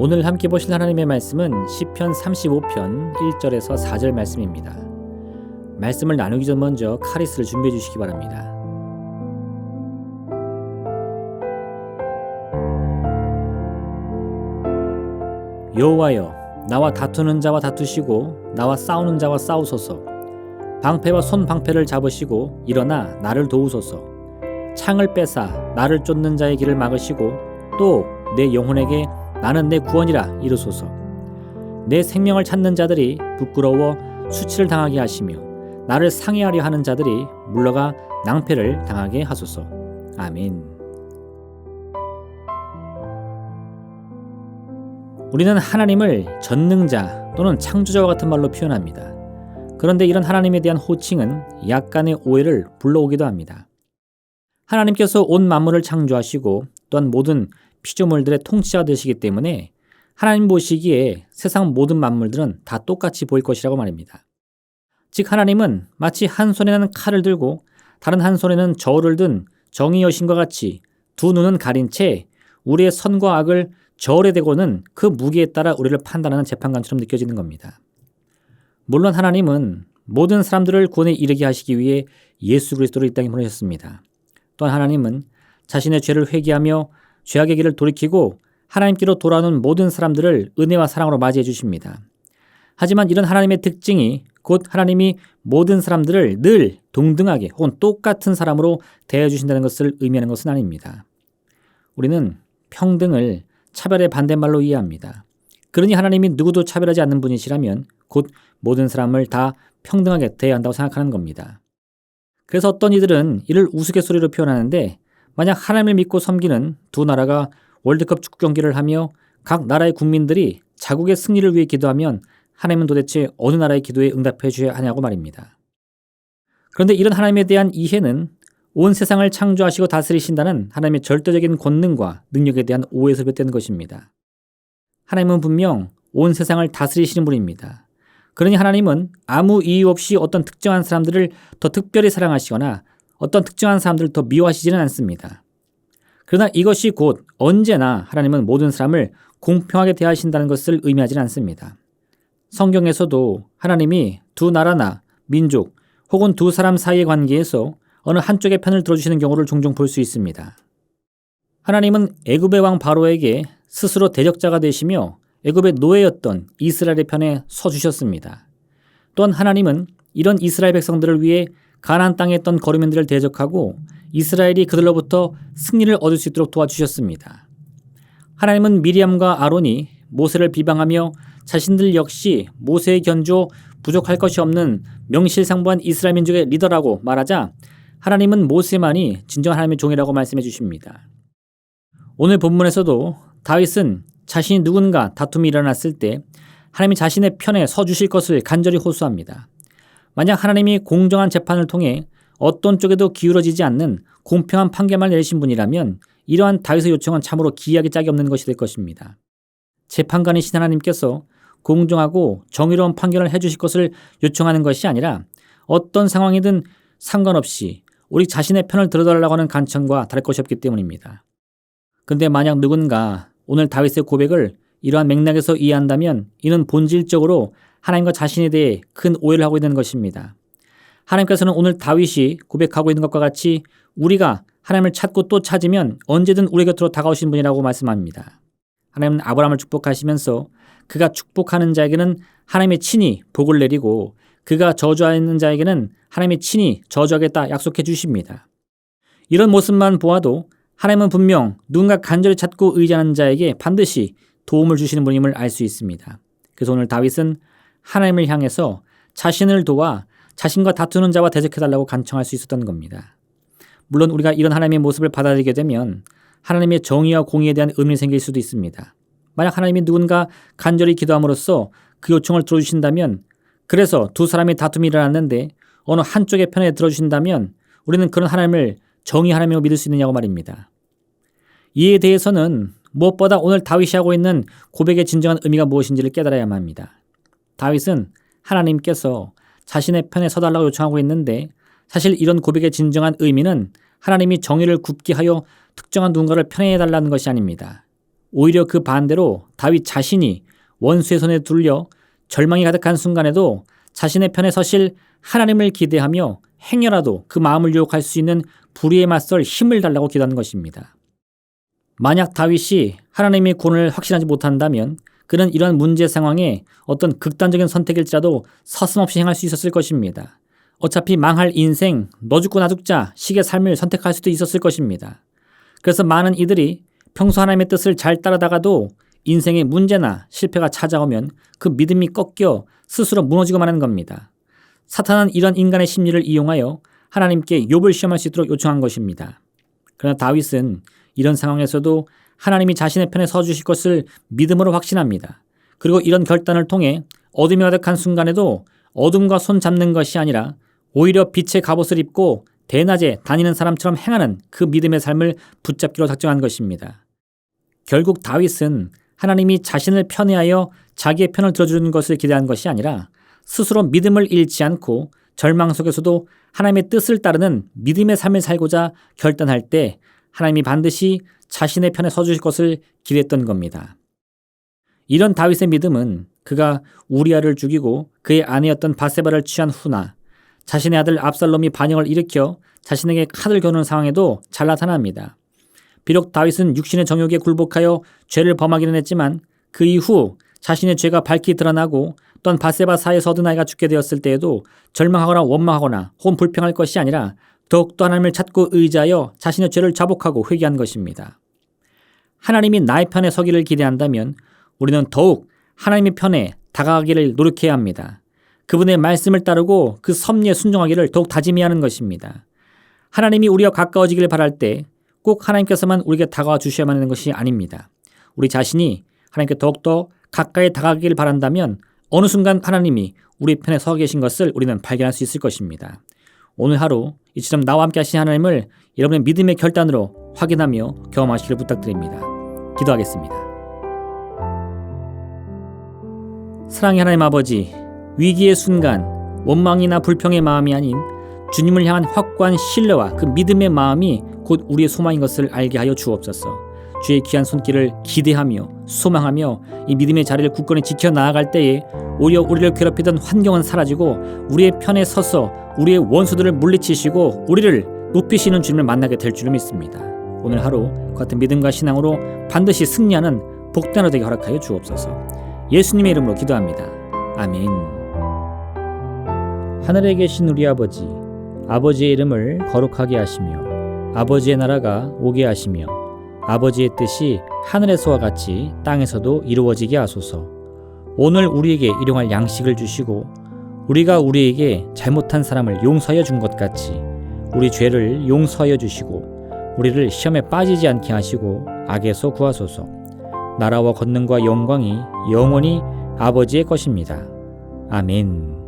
오늘 함께 보실 하나님의 말씀은 시편 35편 1절에서 4절 말씀입니다. 말씀을 나누기 전 먼저 카리스를 준비해 주시기 바랍니다. 여호와여, 나와 다투는 자와 다투시고 나와 싸우는 자와 싸우소서. 방패와 손방패를 잡으시고 일어나 나를 도우소서. 창을 빼사 나를 쫓는 자의 길을 막으시고 또 내 영혼에게 나는 내 구원이라 이르소서. 내 생명을 찾는 자들이 부끄러워 수치를 당하게 하시며 나를 상해하려 하는 자들이 물러가 낭패를 당하게 하소서. 아멘. 우리는 하나님을 전능자 또는 창조자와 같은 말로 표현합니다. 그런데 이런 하나님에 대한 호칭은 약간의 오해를 불러오기도 합니다. 하나님께서 온 만물을 창조하시고 또한 모든 피조물들의 통치자가 되시기 때문에 하나님 보시기에 세상 모든 만물들은 다 똑같이 보일 것이라고 말입니다. 즉 하나님은 마치 한 손에는 칼을 들고 다른 한 손에는 저울을 든 정의 여신과 같이 두 눈은 가린 채 우리의 선과 악을 저울에 대고는 그 무게에 따라 우리를 판단하는 재판관처럼 느껴지는 겁니다. 물론 하나님은 모든 사람들을 구원에 이르게 하시기 위해 예수 그리스도를 이 땅에 보내셨습니다. 또한 하나님은 자신의 죄를 회개하며 죄악의 길을 돌이키고 하나님께로 돌아오는 모든 사람들을 은혜와 사랑으로 맞이해 주십니다. 하지만 이런 하나님의 특징이 곧 하나님이 모든 사람들을 늘 동등하게 혹은 똑같은 사람으로 대해 주신다는 것을 의미하는 것은 아닙니다. 우리는 평등을 차별의 반대말로 이해합니다. 그러니 하나님이 누구도 차별하지 않는 분이시라면 곧 모든 사람을 다 평등하게 대해야 한다고 생각하는 겁니다. 그래서 어떤 이들은 이를 우스갯소리로 표현하는데 만약 하나님을 믿고 섬기는 두 나라가 월드컵 축구 경기를 하며 각 나라의 국민들이 자국의 승리를 위해 기도하면 하나님은 도대체 어느 나라의 기도에 응답해 주셔야 하냐고 말입니다. 그런데 이런 하나님에 대한 이해는 온 세상을 창조하시고 다스리신다는 하나님의 절대적인 권능과 능력에 대한 오해에서 비롯되는 것입니다. 하나님은 분명 온 세상을 다스리시는 분입니다. 그러니 하나님은 아무 이유 없이 어떤 특정한 사람들을 더 특별히 사랑하시거나 어떤 특정한 사람들을 더 미워하시지는 않습니다. 그러나 이것이 곧 언제나 하나님은 모든 사람을 공평하게 대하신다는 것을 의미하지는 않습니다. 성경에서도 하나님이 두 나라나 민족 혹은 두 사람 사이의 관계에서 어느 한쪽의 편을 들어주시는 경우를 종종 볼 수 있습니다. 하나님은 애굽의 왕 바로에게 스스로 대적자가 되시며 애굽의 노예였던 이스라엘의 편에 서주셨습니다. 또한 하나님은 이런 이스라엘 백성들을 위해 가나안 땅에 있던 거류민들을 대적하고 이스라엘이 그들로부터 승리를 얻을 수 있도록 도와주셨습니다. 하나님은 미리암과 아론이 모세를 비방하며 자신들 역시 모세의 견조 부족할 것이 없는 명실상부한 이스라엘 민족의 리더라고 말하자 하나님은 모세만이 진정한 하나님의 종이라고 말씀해 주십니다. 오늘 본문에서도 다윗은 자신이 누군가 다툼이 일어났을 때 하나님이 자신의 편에 서주실 것을 간절히 호소합니다. 만약 하나님이 공정한 재판을 통해 어떤 쪽에도 기울어지지 않는 공평한 판결만 내리신 분이라면 이러한 다윗의 요청은 참으로 기이하게 짝이 없는 것이 될 것입니다. 재판관이신 하나님께서 공정하고 정의로운 판결을 해주실 것을 요청하는 것이 아니라 어떤 상황이든 상관없이 우리 자신의 편을 들어달라고 하는 간청과 다를 것이 없기 때문입니다. 그런데 만약 누군가 오늘 다윗의 고백을 이러한 맥락에서 이해한다면 이는 본질적으로 하나님과 자신에 대해 큰 오해를 하고 있는 것입니다. 하나님께서는 오늘 다윗이 고백하고 있는 것과 같이 우리가 하나님을 찾고 또 찾으면 언제든 우리 곁으로 다가오신 분이라고 말씀합니다. 하나님은 아브라함을 축복하시면서 그가 축복하는 자에게는 하나님의 친히 복을 내리고 그가 저주하는 자에게는 하나님의 친히 저주하겠다 약속해 주십니다. 이런 모습만 보아도 하나님은 분명 누군가 간절히 찾고 의지하는 자에게 반드시 도움을 주시는 분임을 알 수 있습니다. 그래서 오늘 다윗은 하나님을 향해서 자신을 도와 자신과 다투는 자와 대적해달라고 간청할 수 있었던 겁니다. 물론 우리가 이런 하나님의 모습을 받아들이게 되면 하나님의 정의와 공의에 대한 의문이 생길 수도 있습니다. 만약 하나님이 누군가 간절히 기도함으로써 그 요청을 들어주신다면 그래서 두 사람이 다툼이 일어났는데 어느 한쪽의 편에 들어주신다면 우리는 그런 하나님을 정의 하나님으로 믿을 수 있느냐고 말입니다. 이에 대해서는 무엇보다 오늘 다윗이 하고 있는 고백의 진정한 의미가 무엇인지를 깨달아야만 합니다. 다윗은 하나님께서 자신의 편에 서달라고 요청하고 있는데 사실 이런 고백의 진정한 의미는 하나님이 정의를 굽게 하여 특정한 누군가를 편애해달라는 것이 아닙니다. 오히려 그 반대로 다윗 자신이 원수의 손에 눌려 절망이 가득한 순간에도 자신의 편에 서실 하나님을 기대하며 행여라도 그 마음을 유혹할 수 있는 불의에 맞설 힘을 달라고 기도하는 것입니다. 만약 다윗이 하나님의 구원을 확신하지 못한다면 그는 이런 문제 상황에 어떤 극단적인 선택일지라도 서슴없이 행할 수 있었을 것입니다. 어차피 망할 인생, 너 죽고 나 죽자 식의 삶을 선택할 수도 있었을 것입니다. 그래서 많은 이들이 평소 하나님의 뜻을 잘 따르다가도 인생의 문제나 실패가 찾아오면 그 믿음이 꺾여 스스로 무너지고 마는 겁니다. 사탄은 이런 인간의 심리를 이용하여 하나님께 욥을 시험할 수 있도록 요청한 것입니다. 그러나 다윗은 이런 상황에서도 하나님이 자신의 편에 서주실 것을 믿음으로 확신합니다. 그리고 이런 결단을 통해 어둠이 가득한 순간에도 어둠과 손 잡는 것이 아니라 오히려 빛의 갑옷을 입고 대낮에 다니는 사람처럼 행하는 그 믿음의 삶을 붙잡기로 작정한 것입니다. 결국 다윗은 하나님이 자신을 편애하여 자기의 편을 들어주는 것을 기대한 것이 아니라 스스로 믿음을 잃지 않고 절망 속에서도 하나님의 뜻을 따르는 믿음의 삶을 살고자 결단할 때 하나님이 반드시 자신의 편에 서주실 것을 기대했던 겁니다. 이런 다윗의 믿음은 그가 우리아를 죽이고 그의 아내였던 바세바를 취한 후나 자신의 아들 압살롬이 반역을 일으켜 자신에게 칼을 겨누는 상황에도 잘 나타납니다. 비록 다윗은 육신의 정욕에 굴복하여 죄를 범하기는 했지만 그 이후 자신의 죄가 밝히 드러나고 또한 바세바 사이에서 얻은 아이가 죽게 되었을 때에도 절망하거나 원망하거나 혹은 불평할 것이 아니라 더욱더 하나님을 찾고 의지하여 자신의 죄를 자복하고 회개한 것입니다. 하나님이 나의 편에 서기를 기대한다면 우리는 더욱 하나님의 편에 다가가기를 노력해야 합니다. 그분의 말씀을 따르고 그 섭리에 순종하기를 더욱 다짐해야 하는 것입니다. 하나님이 우리와 가까워지기를 바랄 때 꼭 하나님께서만 우리에게 다가와 주셔야만 하는 것이 아닙니다. 우리 자신이 하나님께 더욱더 가까이 다가가기를 바란다면 어느 순간 하나님이 우리 편에 서 계신 것을 우리는 발견할 수 있을 것입니다. 오늘 하루 이처럼 나와 함께 하신 하나님을 여러분의 믿음의 결단으로 확인하며 경험하시기를 부탁드립니다. 기도하겠습니다. 사랑의 하나님 아버지, 위기의 순간 원망이나 불평의 마음이 아닌 주님을 향한 확고한 신뢰와 그 믿음의 마음이 곧 우리의 소망인 것을 알게 하여 주옵소서. 주의 귀한 손길을 기대하며 소망하며 이 믿음의 자리를 굳건히 지켜나아갈 때에 오히려 우리를 괴롭히던 환경은 사라지고 우리의 편에 서서 우리의 원수들을 물리치시고 우리를 높이시는 주님을 만나게 될 줄을 믿습니다. 오늘 하루 같은 믿음과 신앙으로 반드시 승리하는 복된 하루 되게 허락하여 주옵소서. 예수님의 이름으로 기도합니다. 아멘. 하늘에 계신 우리 아버지, 아버지의 이름을 거룩하게 하시며 아버지의 나라가 오게 하시며 아버지의 뜻이 하늘에서와 같이 땅에서도 이루어지게 하소서. 오늘 우리에게 일용할 양식을 주시고 우리가 우리에게 잘못한 사람을 용서하여 준 것 같이 우리 죄를 용서하여 주시고 우리를 시험에 빠지지 않게 하시고 악에서 구하소서. 나라와 권능과 영광이 영원히 아버지의 것입니다. 아멘.